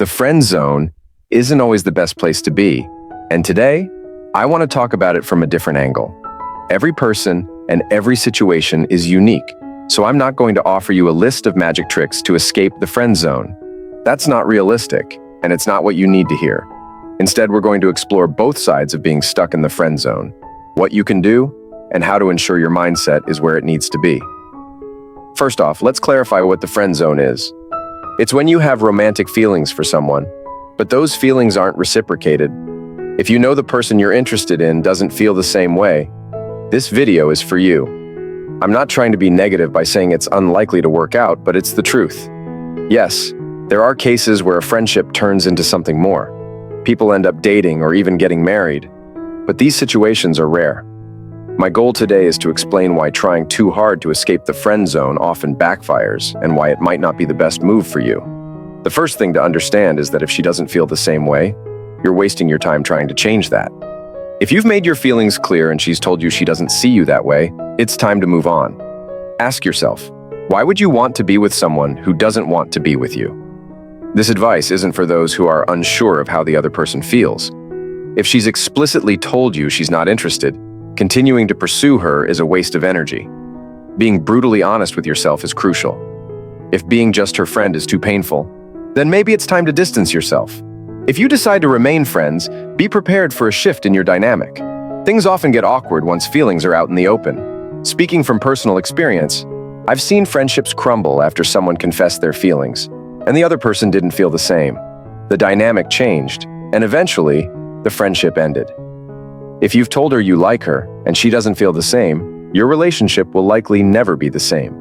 The friend zone isn't always the best place to be, and today, I want to talk about it from a different angle. Every person and every situation is unique, so I'm not going to offer you a list of magic tricks to escape the friend zone. That's not realistic, and it's not what you need to hear. Instead, we're going to explore both sides of being stuck in the friend zone, what you can do, and how to ensure your mindset is where it needs to be. First off, let's clarify what the friend zone is. It's when you have romantic feelings for someone, but those feelings aren't reciprocated. If you know the person you're interested in doesn't feel the same way, this video is for you. I'm not trying to be negative by saying it's unlikely to work out, but it's the truth. Yes, there are cases where a friendship turns into something more. People end up dating or even getting married, but these situations are rare. My goal today is to explain why trying too hard to escape the friend zone often backfires and why it might not be the best move for you. The first thing to understand is that if she doesn't feel the same way, you're wasting your time trying to change that. If you've made your feelings clear and she's told you she doesn't see you that way, it's time to move on. Ask yourself, why would you want to be with someone who doesn't want to be with you? This advice isn't for those who are unsure of how the other person feels. If she's explicitly told you she's not interested, continuing to pursue her is a waste of energy. Being brutally honest with yourself is crucial. If being just her friend is too painful, then maybe it's time to distance yourself. If you decide to remain friends, be prepared for a shift in your dynamic. Things often get awkward once feelings are out in the open. Speaking from personal experience, I've seen friendships crumble after someone confessed their feelings, and the other person didn't feel the same. The dynamic changed, and eventually, the friendship ended. If you've told her you like her, and she doesn't feel the same, your relationship will likely never be the same.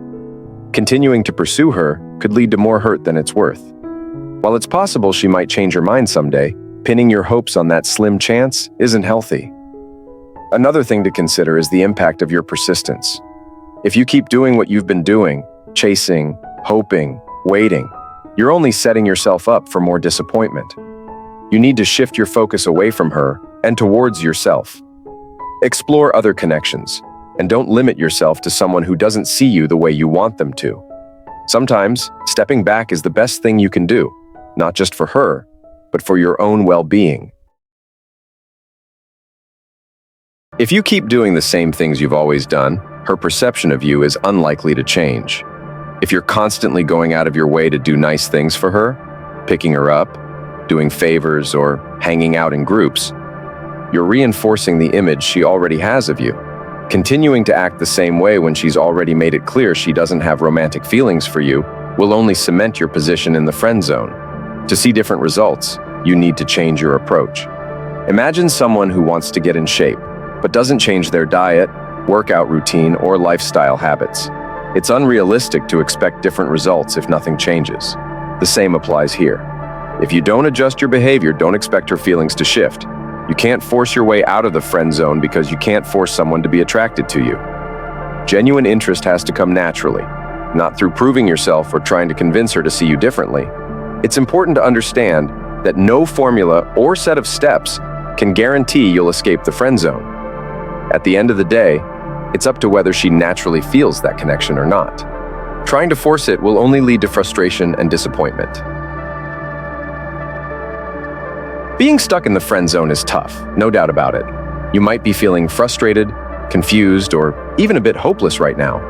Continuing to pursue her could lead to more hurt than it's worth. While it's possible she might change her mind someday, pinning your hopes on that slim chance isn't healthy. Another thing to consider is the impact of your persistence. If you keep doing what you've been doing, chasing, hoping, waiting, you're only setting yourself up for more disappointment. You need to shift your focus away from her and towards yourself. Explore other connections, and don't limit yourself to someone who doesn't see you the way you want them to. Sometimes, stepping back is the best thing you can do, not just for her, but for your own well-being. If you keep doing the same things you've always done, her perception of you is unlikely to change. If you're constantly going out of your way to do nice things for her, picking her up, doing favors, or hanging out in groups, you're reinforcing the image she already has of you. Continuing to act the same way when she's already made it clear she doesn't have romantic feelings for you will only cement your position in the friend zone. To see different results, you need to change your approach. Imagine someone who wants to get in shape, but doesn't change their diet, workout routine, or lifestyle habits. It's unrealistic to expect different results if nothing changes. The same applies here. If you don't adjust your behavior, don't expect her feelings to shift. You can't force your way out of the friend zone because you can't force someone to be attracted to you. Genuine interest has to come naturally, not through proving yourself or trying to convince her to see you differently. It's important to understand that no formula or set of steps can guarantee you'll escape the friend zone. At the end of the day, it's up to whether she naturally feels that connection or not. Trying to force it will only lead to frustration and disappointment. Being stuck in the friend zone is tough, no doubt about it. You might be feeling frustrated, confused, or even a bit hopeless right now.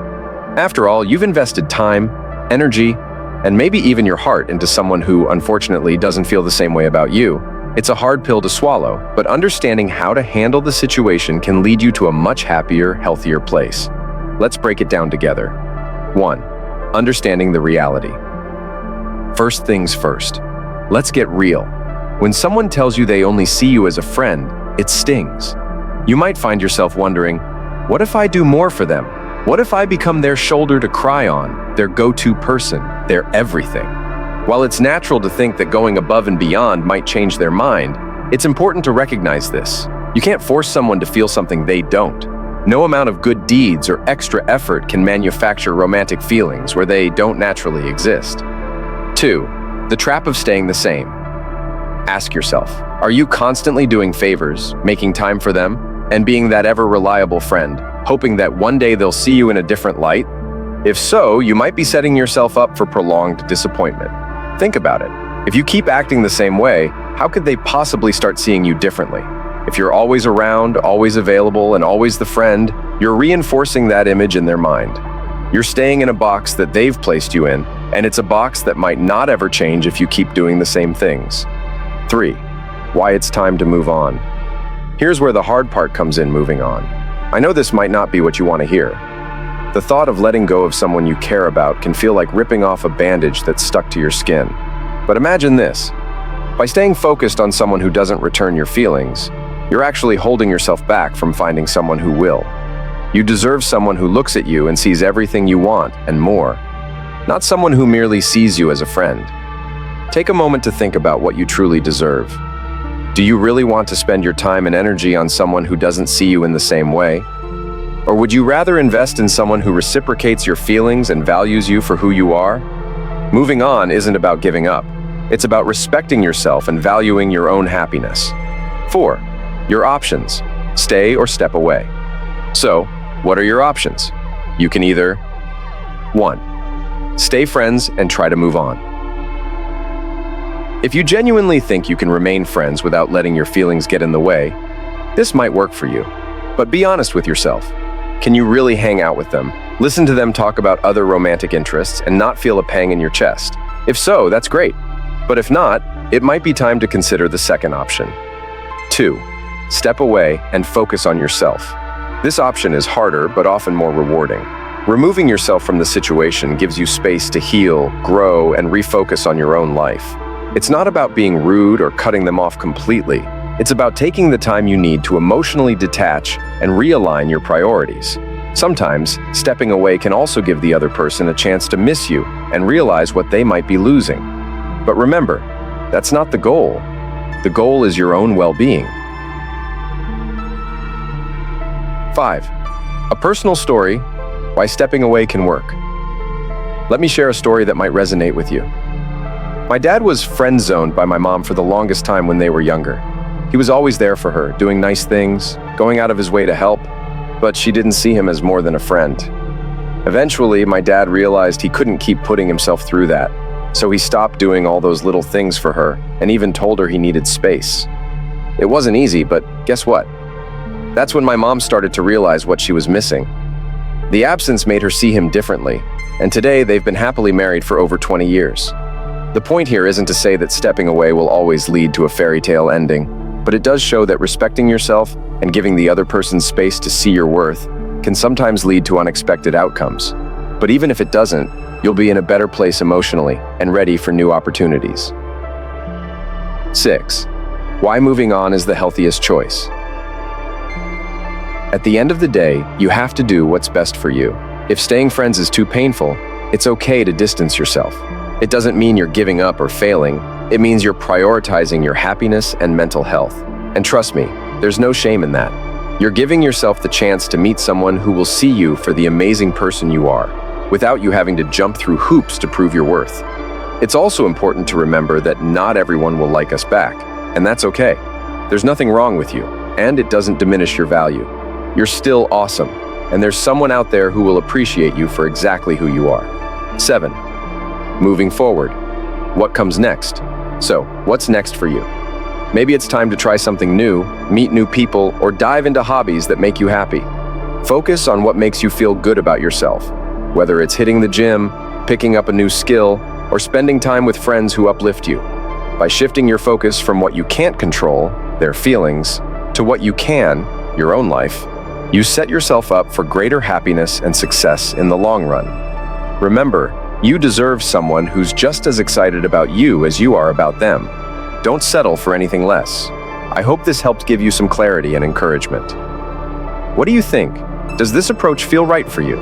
After all, you've invested time, energy, and maybe even your heart into someone who, unfortunately, doesn't feel the same way about you. It's a hard pill to swallow, but understanding how to handle the situation can lead you to a much happier, healthier place. Let's break it down together. 1. Understanding the reality. First things first. Let's get real. When someone tells you they only see you as a friend, it stings. You might find yourself wondering, what if I do more for them? What if I become their shoulder to cry on, their go-to person, their everything? While it's natural to think that going above and beyond might change their mind, it's important to recognize this. You can't force someone to feel something they don't. No amount of good deeds or extra effort can manufacture romantic feelings where they don't naturally exist. 2. The trap of staying the same. Ask yourself, are you constantly doing favors, making time for them, and being that ever-reliable friend, hoping that one day they'll see you in a different light? If so, you might be setting yourself up for prolonged disappointment. Think about it. If you keep acting the same way, how could they possibly start seeing you differently? If you're always around, always available, and always the friend, you're reinforcing that image in their mind. You're staying in a box that they've placed you in, and it's a box that might not ever change if you keep doing the same things. 3. Why it's time to move on. Here's where the hard part comes in: moving on. I know this might not be what you want to hear. The thought of letting go of someone you care about can feel like ripping off a bandage that's stuck to your skin. But imagine this. By staying focused on someone who doesn't return your feelings, you're actually holding yourself back from finding someone who will. You deserve someone who looks at you and sees everything you want and more, not someone who merely sees you as a friend. Take a moment to think about what you truly deserve. Do you really want to spend your time and energy on someone who doesn't see you in the same way? Or would you rather invest in someone who reciprocates your feelings and values you for who you are? Moving on isn't about giving up. It's about respecting yourself and valuing your own happiness. 4. Your options: stay or step away. So, what are your options? You can either 1. Stay friends and try to move on. If you genuinely think you can remain friends without letting your feelings get in the way, this might work for you. But be honest with yourself. Can you really hang out with them, listen to them talk about other romantic interests, and not feel a pang in your chest? If so, that's great. But if not, it might be time to consider the second option. 2. Step away and focus on yourself. This option is harder, but often more rewarding. Removing yourself from the situation gives you space to heal, grow, and refocus on your own life. It's not about being rude or cutting them off completely. It's about taking the time you need to emotionally detach and realign your priorities. Sometimes, stepping away can also give the other person a chance to miss you and realize what they might be losing. But remember, that's not the goal. The goal is your own well-being. 5. A personal story: why stepping away can work. Let me share a story that might resonate with you. My dad was friend-zoned by my mom for the longest time when they were younger. He was always there for her, doing nice things, going out of his way to help, but she didn't see him as more than a friend. Eventually, my dad realized he couldn't keep putting himself through that, so he stopped doing all those little things for her and even told her he needed space. It wasn't easy, but guess what? That's when my mom started to realize what she was missing. The absence made her see him differently, and today they've been happily married for over 20 years. The point here isn't to say that stepping away will always lead to a fairy tale ending, but it does show that respecting yourself and giving the other person space to see your worth can sometimes lead to unexpected outcomes. But even if it doesn't, you'll be in a better place emotionally and ready for new opportunities. 6. Why moving on is the healthiest choice. At the end of the day, you have to do what's best for you. If staying friends is too painful, it's okay to distance yourself. It doesn't mean you're giving up or failing. It means you're prioritizing your happiness and mental health. And trust me, there's no shame in that. You're giving yourself the chance to meet someone who will see you for the amazing person you are, without you having to jump through hoops to prove your worth. It's also important to remember that not everyone will like us back, and that's okay. There's nothing wrong with you, and it doesn't diminish your value. You're still awesome, and there's someone out there who will appreciate you for exactly who you are. 7. Moving forward. What comes next? So, what's next for you? Maybe it's time to try something new, meet new people, or dive into hobbies that make you happy. Focus on what makes you feel good about yourself, whether it's hitting the gym, picking up a new skill, or spending time with friends who uplift you. By shifting your focus from what you can't control, their feelings, to what you can, your own life, you set yourself up for greater happiness and success in the long run. Remember, you deserve someone who's just as excited about you as you are about them. Don't settle for anything less. I hope this helped give you some clarity and encouragement. What do you think? Does this approach feel right for you?